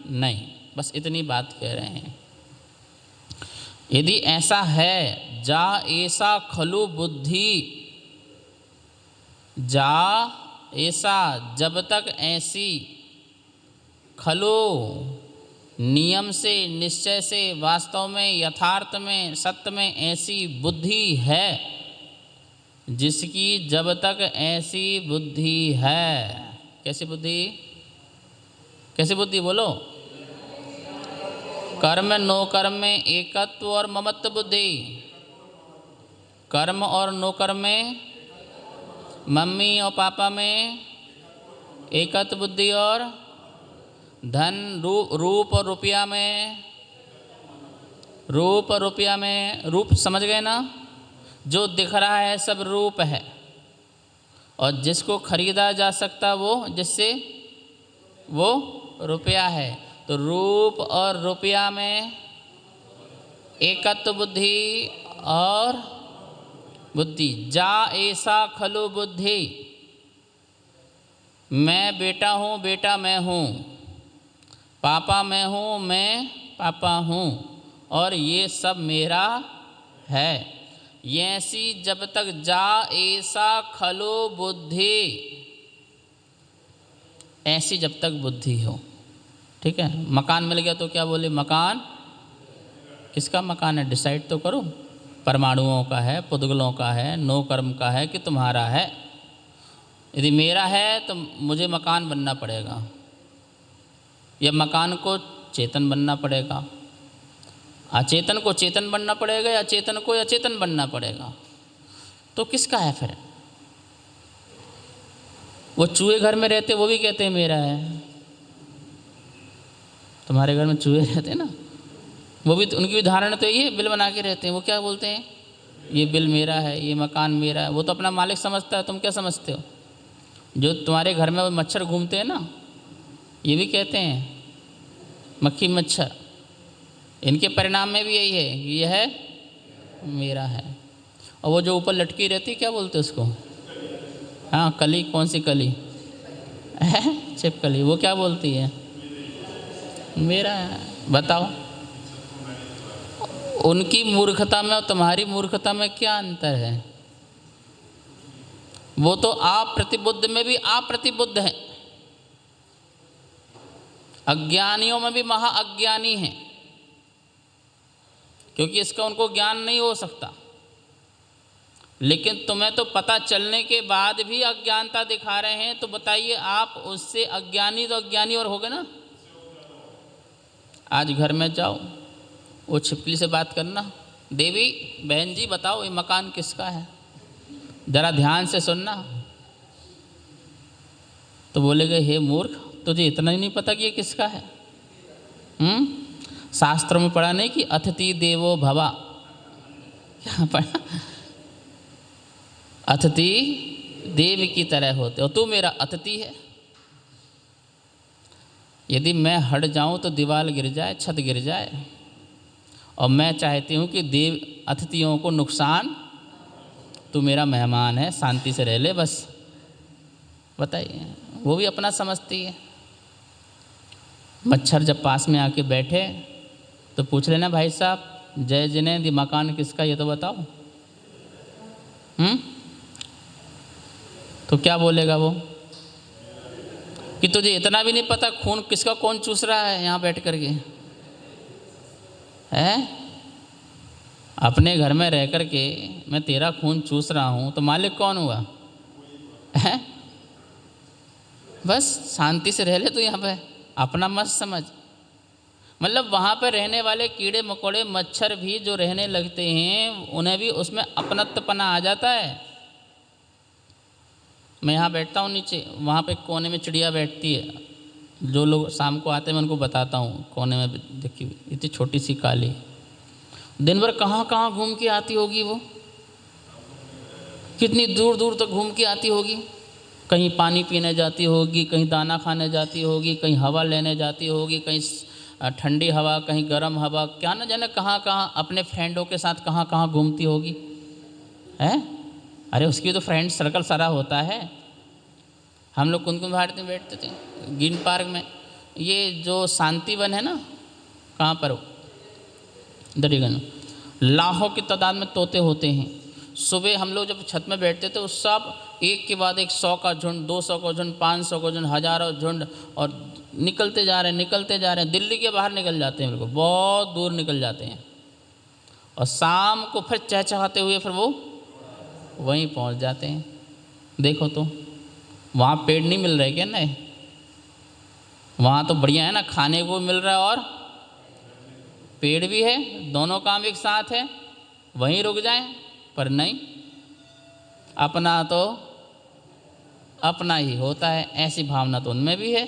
Speaker 1: नहीं, बस इतनी बात कह रहे हैं। यदि ऐसा है, जा ऐसा खलु बुद्धि, जा ऐसा, जब तक ऐसी, खलु नियम से, निश्चय से, वास्तव में, यथार्थ में, सत्य में ऐसी बुद्धि है, जिसकी जब तक ऐसी बुद्धि है, कैसी बुद्धि, कैसी बुद्धि बोलो, कर्म नो कर्म में एकत्व और ममत्व बुद्धि, कर्म और नो कर्म में, मम्मी और पापा में एकत्व बुद्धि, और धन रूप और रुपया में, रूप और रुपया में, रूप समझ गए ना, जो दिख रहा है सब रूप है, और जिसको खरीदा जा सकता वो, जिससे वो रुपया है। तो रूप और रुपया में एकत्व बुद्धि और बुद्धि, जा ऐसा खलु बुद्धि, मैं बेटा हूँ, बेटा मैं हूँ, पापा मैं हूँ, मैं पापा हूँ, और ये सब मेरा है। ये ऐसी जब तक जा ऐसा खलु बुद्धि, ऐसी जब तक बुद्धि हो, ठीक है। मकान मिल गया तो क्या बोले, मकान किसका मकान है, डिसाइड तो करो। परमाणुओं का है, पुद्गलों का है, नो कर्म का है कि तुम्हारा है। यदि मेरा है तो मुझे मकान बनना पड़ेगा, या मकान को चेतन बनना पड़ेगा, अचेतन को चेतन बनना पड़ेगा, या चेतन को अचेतन बनना पड़ेगा। तो किसका है फिर, वो चूहे घर में रहते, वो भी कहते हैं मेरा है। तुम्हारे घर में चूहे रहते हैं ना, वो भी, उनकी भी धारणा तो ये बिल बना के रहते हैं। वो क्या बोलते हैं, ये बिल मेरा है, ये मकान मेरा है। वो तो अपना मालिक समझता है, तुम क्या समझते हो। जो तुम्हारे घर में वो मच्छर घूमते हैं ना, ये भी कहते हैं मक्खी मच्छर, इनके परिणाम में भी यही है, यह मेरा है। और वो जो ऊपर लटकी रहती, क्या बोलते हैं उसको, हाँ कली, कौन सी कली, छिपकली, वो क्या बोलती है, मेरा है। बताओ, उनकी मूर्खता में और तुम्हारी मूर्खता में क्या अंतर है। वो तो आप प्रतिबुद्ध में भी आप प्रतिबुद्ध हैं, अज्ञानियों में भी महा अज्ञानी हैं। क्योंकि इसका उनको ज्ञान नहीं हो सकता। लेकिन तुम्हें तो पता चलने के बाद भी अज्ञानता दिखा रहे हैं, तो बताइए आप उससे अज्ञानी तो अज्ञानी और हो गए ना। आज घर में जाओ, वो छिपकली से बात करना, देवी बहन जी बताओ ये मकान किसका है, ज़रा ध्यान से सुनना। तो बोलेगे हे मूर्ख, तुझे इतना ही नहीं पता कि ये किसका है? शास्त्रों में पढ़ा नहीं कि अतिथि देवो भवा? क्या पढ़ा? अतिथि देव की तरह होते हो, तू मेरा अतिथि है। यदि मैं हट जाऊं तो दीवार गिर जाए, छत गिर जाए, और मैं चाहती हूं कि देव अतिथियों को नुकसान, तू मेरा मेहमान है, शांति से रह ले बस। बताइए, वो भी अपना समझती है। मच्छर जब पास में आके बैठे तो पूछ लेना, भाई साहब जय जिनेंद्र मकान किसका ये तो बताओ। तो क्या बोलेगा वो कि तुझे इतना भी नहीं पता खून किसका कौन चूस रहा है यहाँ बैठ करके है? अपने घर में रह कर के मैं तेरा खून चूस रहा हूँ तो मालिक कौन हुआ है? बस शांति से रह ले तो यहाँ पे अपना मत समझ। मतलब वहाँ पर रहने वाले कीड़े मकोड़े मच्छर भी जो रहने लगते हैं उन्हें भी उसमें अपनत्वपना आ जाता है। मैं यहाँ बैठता हूँ नीचे, वहाँ पे कोने में चिड़िया बैठती है। जो लोग शाम को आते हैं मैं उनको बताता हूँ, कोने में देखी इतनी छोटी सी काली, दिन भर कहाँ कहाँ घूम के आती होगी वो, कितनी दूर दूर तक घूम के आती होगी। कहीं पानी पीने जाती होगी, कहीं दाना खाने जाती होगी, कहीं हवा लेने जाती होगी, कहीं ठंडी हवा, कहीं गर्म हवा, क्या न जाने कहाँ कहाँ अपने फ्रेंडों के साथ कहाँ कहाँ घूमती होगी है। अरे उसकी तो फ्रेंड सर्कल सारा होता है। हम लोग कुंदकुंद घाट में बैठते थे ग्रीन पार्क में, ये जो शांतिवन है ना, कहाँ पर हो, दरीगन, लाखों की तादाद में तोते होते हैं। सुबह हम लोग जब छत में बैठते थे उस सब एक के बाद एक 100 का झुंड, 200 का झुंड, 500 का झुंड, हज़ारों झुंड, और निकलते जा रहे हैं। दिल्ली के बाहर निकल जाते हैं, बिल्कुल बहुत दूर निकल जाते हैं, और शाम को फिर चहचहाते हुए फिर वो वहीं पहुंच जाते हैं। देखो तो वहाँ पेड़ नहीं मिल रहे क्या? नहीं, वहाँ तो बढ़िया है ना, खाने को मिल रहा है और पेड़ भी है, दोनों काम एक साथ है, वहीं रुक जाएं। पर नहीं, अपना तो अपना ही होता है, ऐसी भावना तो उनमें भी है।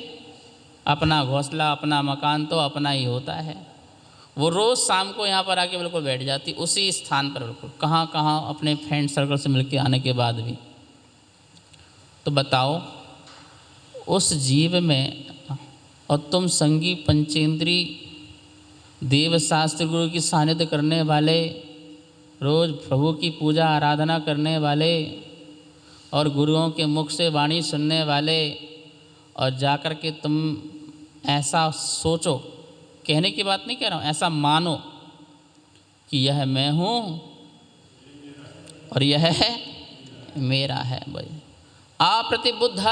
Speaker 1: अपना घोंसला, अपना मकान तो अपना ही होता है। वो रोज़ शाम को यहाँ पर आके बिल्कुल बैठ जाती, उसी स्थान पर बिल्कुल, कहाँ कहाँ अपने फ्रेंड सर्कल से मिलके आने के बाद भी। तो बताओ उस जीव में, और तुम संगी पंचेंद्री देव शास्त्र गुरु की सानिध्य करने वाले, रोज़ प्रभु की पूजा आराधना करने वाले, और गुरुओं के मुख से वाणी सुनने वाले, और जाकर के तुम ऐसा सोचो, कहने की बात नहीं कह रहा हूँ, ऐसा मानो कि यह मैं हूँ और यह है मेरा है। भाई अप्रतिबुद्ध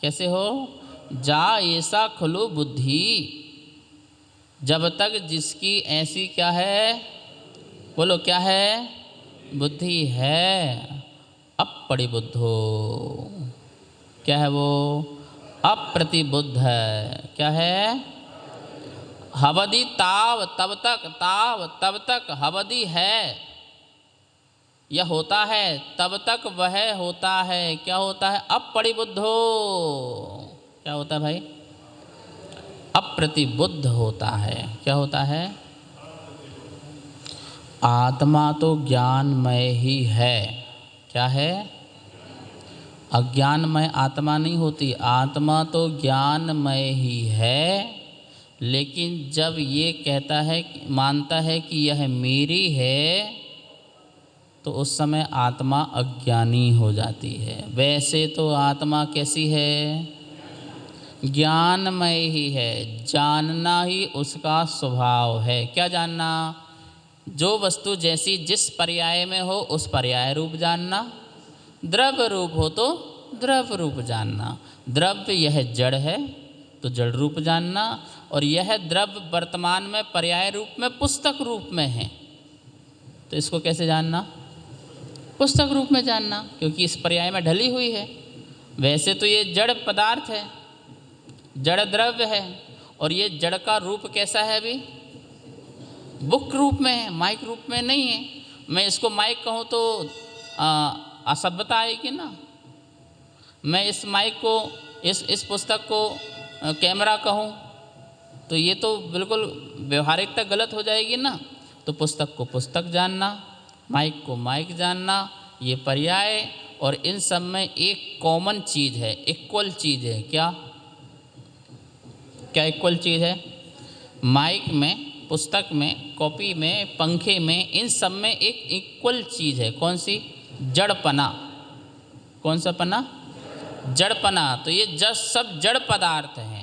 Speaker 1: कैसे हो? जा ऐसा खुलो बुद्धि, जब तक जिसकी ऐसी क्या है, बोलो क्या है, बुद्धि है, अपरिबुद्धो, क्या है वो, अप्रतिबुद्ध है। क्या है? हवदि ताव तब तक हवदि है, यह होता है तब तक वह होता है। क्या होता है? अपरिबुद्धो। क्या होता है भाई? अप्रतिबुद्ध होता है। क्या होता है? आत्मा तो ज्ञानमय ही है। क्या है? अज्ञानमय आत्मा नहीं होती, आत्मा तो ज्ञानमय ही है। लेकिन जब ये कहता है, मानता है कि यह मेरी है, तो उस समय आत्मा अज्ञानी हो जाती है। वैसे तो आत्मा कैसी है? ज्ञानमय ही है। जानना ही उसका स्वभाव है। क्या जानना? जो वस्तु जैसी जिस पर्याय में हो उस पर्याय रूप जानना, द्रव्य रूप हो तो द्रव्य रूप जानना। द्रव्य यह जड़ है तो जड़ रूप जानना, और यह द्रव्य वर्तमान में पर्याय रूप में पुस्तक रूप में है, तो इसको कैसे जानना? पुस्तक रूप में जानना, क्योंकि इस पर्याय में ढली हुई है। वैसे तो ये जड़ पदार्थ है, जड़ द्रव्य है, और ये जड़ का रूप कैसा है? अभी बुक रूप में है, माइक रूप में नहीं है। मैं इसको माइक कहूँ तो असभ्यता आएगी ना। मैं इस माइक को, इस पुस्तक को कैमरा कहूँ तो ये तो बिल्कुल व्यवहारिकता गलत हो जाएगी ना। तो पुस्तक को पुस्तक जानना, माइक को माइक जानना, ये पर्याय, और इन सब में एक कॉमन चीज़ है, इक्वल चीज़ है। क्या क्या इक्वल चीज़ है? माइक में, पुस्तक में, कॉपी में, पंखे में, इन सब में एक इक्वल चीज़ है। कौन सी? जड़पना। कौन सा पना? जड़पना। तो ये सब जड़ पदार्थ हैं,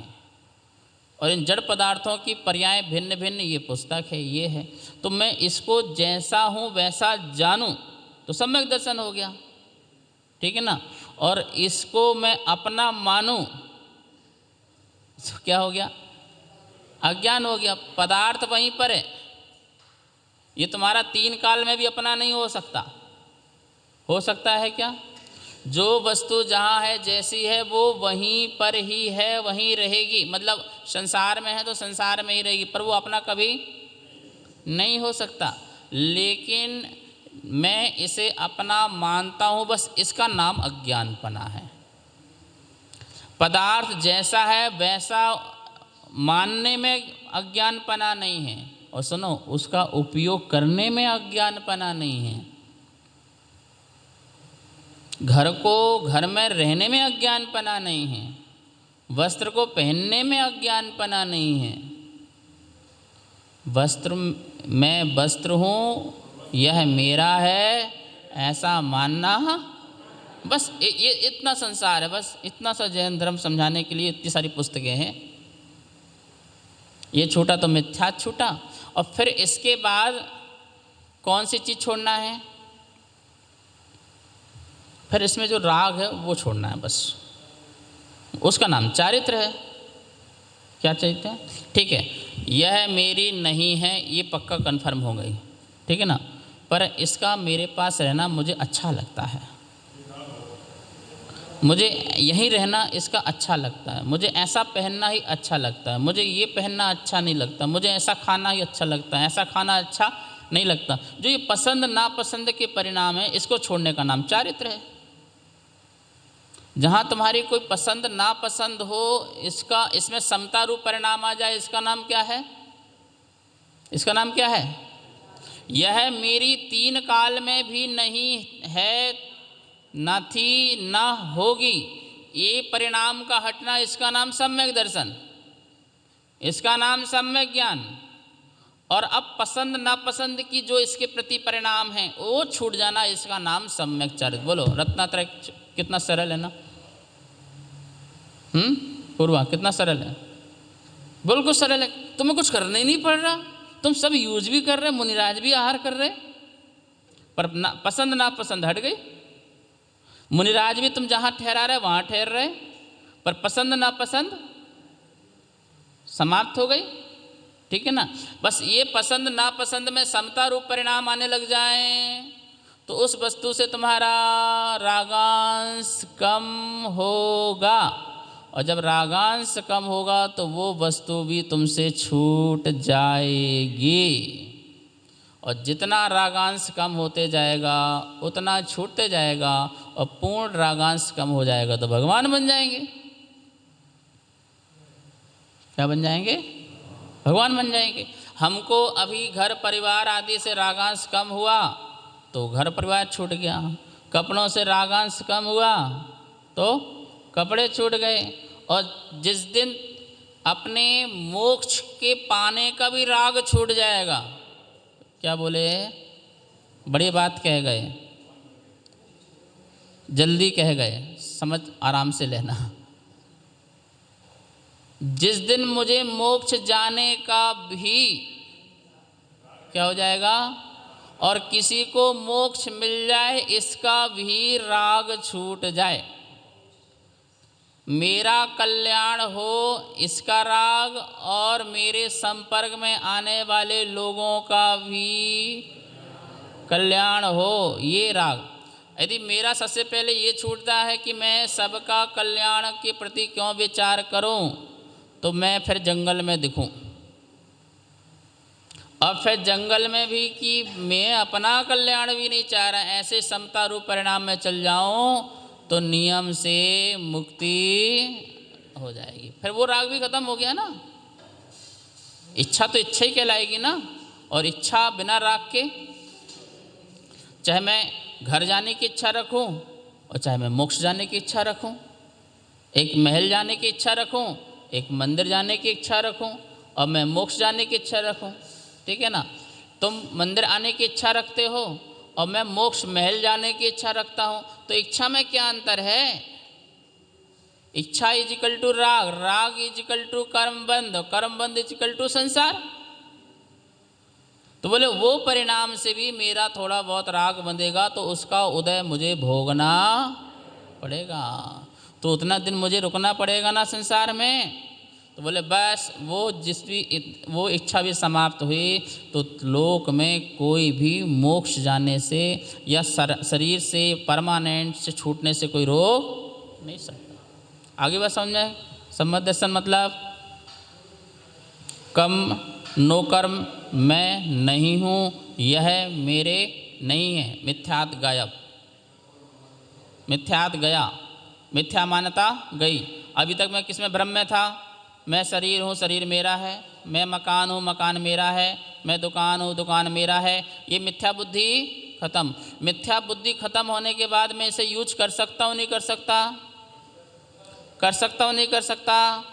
Speaker 1: और इन जड़ पदार्थों की पर्याय भिन्न भिन्न, ये पुस्तक है, ये है। तो मैं इसको जैसा हूँ वैसा जानूँ तो सम्यक दर्शन हो गया, ठीक है ना। और इसको मैं अपना मानूँ तो क्या हो गया? अज्ञान हो गया। पदार्थ वहीं पर है, ये तुम्हारा तीन काल में भी अपना नहीं हो सकता। हो सकता है क्या? जो वस्तु जहाँ है, जैसी है, वो वहीं पर ही है, वहीं रहेगी। मतलब संसार में है तो संसार में ही रहेगी, पर वो अपना कभी नहीं हो सकता। लेकिन मैं इसे अपना मानता हूँ, बस इसका नाम अज्ञानपना है। पदार्थ जैसा है वैसा मानने में अज्ञानपना नहीं है, और सुनो, उसका उपयोग करने में अज्ञानपना नहीं है। घर को घर में रहने में अज्ञानपना नहीं है, वस्त्र को पहनने में अज्ञानपना नहीं है। वस्त्र, मैं वस्त्र हूँ, यह मेरा है, ऐसा मानना, बस ये इतना संसार है। बस इतना सा जैन धर्म समझाने के लिए इतनी सारी पुस्तकें हैं। ये छूटा तो मिथ्या छूटा, और फिर इसके बाद कौन सी चीज़ छोड़ना है? फिर इसमें जो राग है वो छोड़ना है, बस। उसका नाम चारित्र है। क्या चरित्र है? ठीक है, यह मेरी नहीं है, ये पक्का कन्फर्म हो गई, ठीक है ना। पर इसका मेरे पास रहना मुझे अच्छा लगता है, मुझे यहीं रहना इसका अच्छा लगता है, मुझे ऐसा पहनना ही अच्छा लगता है, मुझे ये पहनना अच्छा नहीं लगता, मुझे ऐसा खाना ही अच्छा लगता है, ऐसा खाना अच्छा नहीं लगता। जो ये पसंद नापसंद के परिणाम है, इसको छोड़ने का नाम चारित्र है। जहाँ तुम्हारी कोई पसंद नापसंद हो, इसमें समता रूप परिणाम आ जाए, इसका नाम क्या है? इसका नाम क्या है? यह मेरी तीन काल में भी नहीं है, न थी न होगी, ये परिणाम का हटना, इसका नाम सम्यक दर्शन, इसका नाम सम्यक ज्ञान। और अब पसंद नापसंद की जो इसके प्रति परिणाम हैं वो छूट जाना, इसका नाम सम्यक चरित्र। बोलो, रत्नात्रय कितना सरल है ना। पूर्वा, कितना सरल है? बिल्कुल सरल है। तुम्हें कुछ करना ही नहीं पड़ रहा, तुम सब यूज भी कर रहे, मुनिराज भी आहार कर रहे, पर पसंद नापसंद हट गई। मुनिराज भी तुम जहाँ ठहरा रहे वहाँ ठहर रहे, पर पसंद नापसंद समाप्त हो गई, ठीक है ना। बस ये पसंद नापसंद में समता रूप परिणाम आने लग जाए तो उस वस्तु से तुम्हारा रागांश कम होगा, और जब रागांश कम होगा तो वो वस्तु भी तुमसे छूट जाएगी। और जितना रागांश कम होते जाएगा उतना छूटते जाएगा, और पूर्ण रागांश कम हो जाएगा तो भगवान बन जाएंगे। क्या बन जाएंगे? भगवान बन जाएंगे। हमको अभी घर परिवार आदि से रागांश कम हुआ तो घर परिवार छूट गया, कपड़ों से रागांश कम हुआ तो कपड़े छूट गए, और जिस दिन अपने मोक्ष के पाने का भी राग छूट जाएगा। क्या बोले? बड़ी बात कह गए, जल्दी कह गए, समझ आराम से लेना। जिस दिन मुझे मोक्ष जाने का भी क्या हो जाएगा, और किसी को मोक्ष मिल जाए इसका भी राग छूट जाए। मेरा कल्याण हो इसका राग, और मेरे संपर्क में आने वाले लोगों का भी कल्याण हो ये राग। यदि मेरा सबसे पहले ये छूटता है कि मैं सबका कल्याण के प्रति क्यों विचार करूं, तो मैं फिर जंगल में दिखूं, और फिर जंगल में भी कि मैं अपना कल्याण भी नहीं चाह रहा, ऐसे समता रूप परिणाम में चल जाऊं तो नियम से मुक्ति हो जाएगी। फिर वो राग भी खत्म हो गया ना। इच्छा तो इच्छा ही कहलाएगी ना, और इच्छा बिना राग के, चाहे मैं घर जाने की इच्छा रखूं और चाहे मैं मोक्ष जाने की इच्छा रखूं, एक महल जाने की इच्छा रखूं, एक मंदिर जाने की इच्छा रखूं, और मैं मोक्ष जाने की इच्छा रखूं, ठीक है ना। तुम मंदिर आने की इच्छा रखते हो और मैं मोक्ष महल जाने की इच्छा रखता हूं, तो इच्छा में क्या अंतर है? इच्छा इज इक्वल टू राग, राग इज इक्वल टू कर्मबंध, कर्मबंध इज इक्वल टू संसार। तो बोले वो परिणाम से भी मेरा थोड़ा बहुत राग बंधेगा तो उसका उदय मुझे भोगना पड़ेगा, तो उतना दिन मुझे रुकना पड़ेगा ना संसार में। तो बोले बस वो इच्छा भी समाप्त हुई तो लोक में कोई भी मोक्ष जाने से या शरीर से परमानेंट से छूटने से कोई रोक नहीं सकता। आगे बात समझ में? सम्मत दर्शन मतलब कम नो कर्म मैं नहीं हूँ, यह मेरे नहीं है, मिथ्यात गायब, मिथ्यात गया, मिथ्या मान्यता गई। अभी तक मैं किसमें भ्रम में था? मैं शरीर हूँ, शरीर मेरा है, मैं मकान हूँ, मकान मेरा है, मैं दुकान हूँ, दुकान मेरा है। ये मिथ्या बुद्धि खत्म। मिथ्या बुद्धि खत्म होने के बाद मैं इसे यूज कर सकता हूँ नहीं कर सकता? कर सकता हूँ नहीं कर सकता?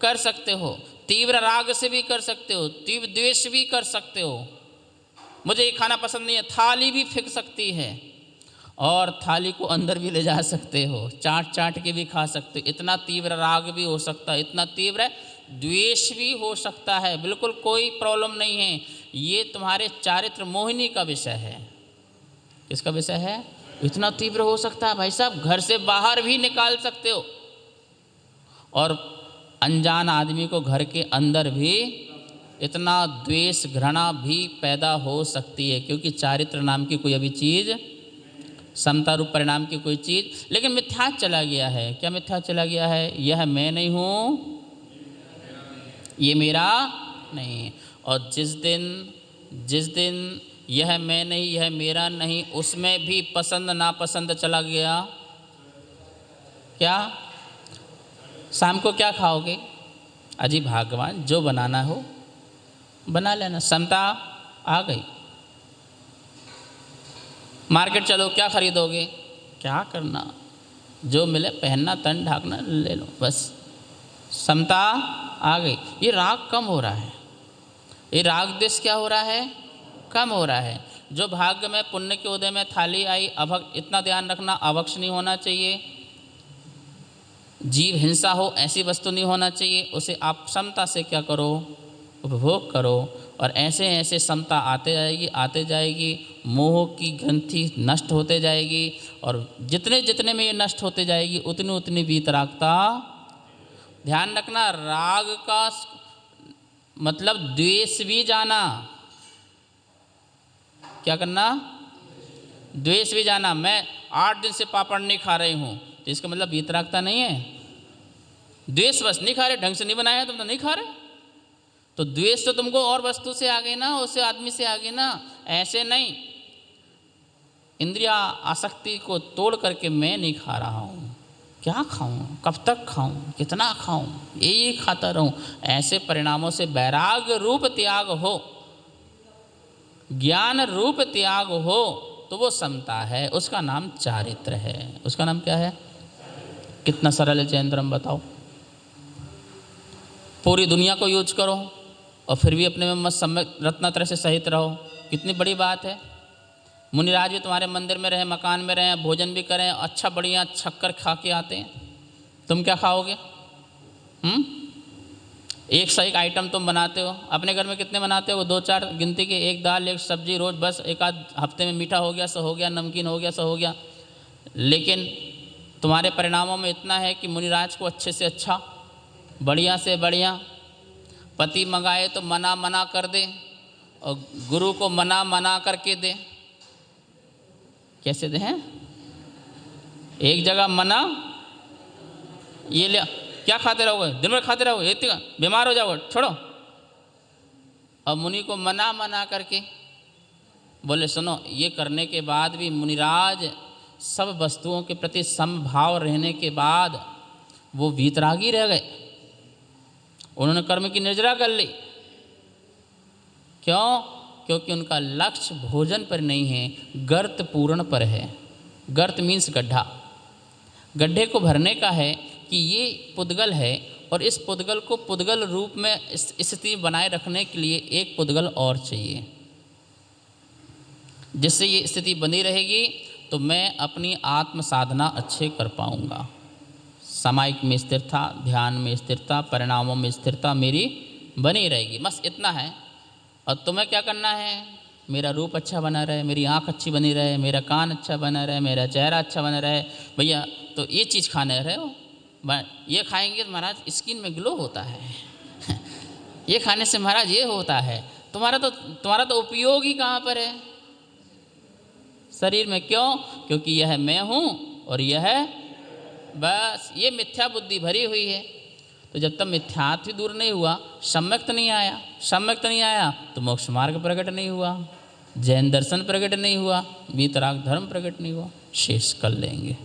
Speaker 1: कर सकते हो। तीव्र राग से भी कर सकते हो, तीव्र द्वेष भी कर सकते हो। मुझे ये खाना पसंद नहीं है, थाली भी फेंक सकती है, और थाली को अंदर भी ले जा सकते हो, चाट चाट के भी खा सकते हो। इतना तीव्र राग भी हो सकता है, इतना तीव्र द्वेष भी हो सकता है, बिल्कुल कोई प्रॉब्लम नहीं है। ये तुम्हारे चारित्र मोहिनी का विषय है। किसका विषय है? इतना तीव्र हो सकता है भाई साहब, घर से बाहर भी निकाल सकते हो, और अनजान आदमी को घर के अंदर भी इतना द्वेष घृणा भी पैदा हो सकती है, क्योंकि चारित्र नाम की कोई अभी चीज़, समता रूप परिणाम की कोई चीज़, लेकिन मिथ्या चला गया है। क्या मिथ्या चला गया है? यह मैं नहीं हूँ, ये मेरा नहीं। और जिस दिन यह मैं नहीं, यह मेरा नहीं, उसमें भी पसंद नापसंद चला गया। क्या? शाम को क्या खाओगे? अजी भगवान जो बनाना हो बना लेना, समता आ गई। मार्केट चलो, क्या खरीदोगे? क्या करना, जो मिले पहनना, तन ढाकना, ले लो, बस समता आ गई। ये राग कम हो रहा है, ये राग देश क्या हो रहा है? कम हो रहा है। जो भाग्य में पुण्य के उदय में थाली आई, अभक्त, इतना ध्यान रखना, अभक्ष नहीं होना चाहिए, जीव हिंसा हो ऐसी वस्तु नहीं होना चाहिए। उसे आप समता से क्या करो? उपभोग करो, और ऐसे ऐसे समता आते जाएगी, मोह की ग्रंथि नष्ट होते जाएगी, और जितने जितने में ये नष्ट होते जाएगी उतनी उतनी वीतरागता। ध्यान रखना, राग का मतलब द्वेष भी जाना। क्या करना? द्वेष भी जाना। मैं 8 दिन से पापड़ नहीं खा रही हूँ, तो इसका मतलब वीतरागता नहीं है, द्वेष बस नहीं खा रहे, ढंग से नहीं बनाया तुम तो नहीं खा रहे। तो द्वेष तो तुमको और वस्तु से आ गई ना, उससे आदमी से आ गई ना, ऐसे नहीं। इंद्रिया आसक्ति को तोड़ करके मैं नहीं खा रहा हूँ, क्या खाऊं, कब तक खाऊं, कितना खाऊं, यही खाता रहूं, ऐसे परिणामों से वैराग रूप त्याग हो, ज्ञान रूप त्याग हो, तो वो समता है, उसका नाम चारित्र है। उसका नाम क्या है? कितना सरल है जयेंद्रम, बताओ। पूरी दुनिया को यूज करो और फिर भी अपने में मत सम्यक रत्नात्रय से सहित रहो, कितनी बड़ी बात है। मुनिराज भी तुम्हारे मंदिर में रहे, मकान में रहे, भोजन भी करें, अच्छा बढ़िया छक्कर खा के आते हैं, तुम क्या खाओगे? एक से एक आइटम तुम बनाते हो। अपने घर में कितने बनाते हो? 2-4 गिनती के, एक दाल एक सब्जी रोज, बस एक आध हफ्ते में मीठा हो गया सो हो गया, नमकीन हो गया सो हो गया। लेकिन तुम्हारे परिणामों में इतना है कि मुनिराज को अच्छे से अच्छा, बढ़िया से बढ़िया पति मंगाए तो मना मना कर दे और गुरु को मना मना करके दे। कैसे दे हैं? एक जगह मना, ये ले क्या खाते रहोगे, दिन भर खाते रहोगे, इतना बीमार हो जाओगे, छोड़ो। और मुनि को मना मना करके बोले सुनो, ये करने के बाद भी मुनिराज सब वस्तुओं के प्रति समभाव रहने के बाद वो वीतरागी रह गए। उन्होंने कर्म की निर्जरा कर ली। क्यों? क्योंकि उनका लक्ष्य भोजन पर नहीं है, गर्त पूर्ण पर है। गर्त मीन्स गड्ढा। गड्ढे को भरने का है कि ये पुद्गल है और इस पुद्गल को पुद्गल रूप में स्थिति बनाए रखने के लिए एक पुद्गल और चाहिए। जिससे ये स्थिति बनी रहेगी तो मैं अपनी आत्म साधना अच्छे कर पाऊंगा। सामायिक में स्थिरता, ध्यान में स्थिरता, परिणामों में स्थिरता मेरी बनी रहेगी। बस इतना है। और तुम्हें क्या करना है? मेरा रूप अच्छा बना रहे, मेरी आँख अच्छी बनी रहे, मेरा कान अच्छा बना रहे, मेरा चेहरा अच्छा बना रहे। भैया तो ये चीज़ खाने रहे हो, ये खाएंगे तो महाराज स्किन में ग्लो होता है ये खाने से महाराज ये होता है। तुम्हारा तो उपयोग ही कहाँ पर है? शरीर में। क्यों? क्योंकि यह मैं हूँ और यह बस ये मिथ्या बुद्धि भरी हुई है। तो जब तक मिथ्यात्व दूर नहीं हुआ, सम्यक्त नहीं आया, सम्यक्त नहीं आया तो मोक्ष मार्ग प्रकट नहीं हुआ, जैन दर्शन प्रकट नहीं हुआ, वीतराग धर्म प्रकट नहीं हुआ। शेष कर लेंगे।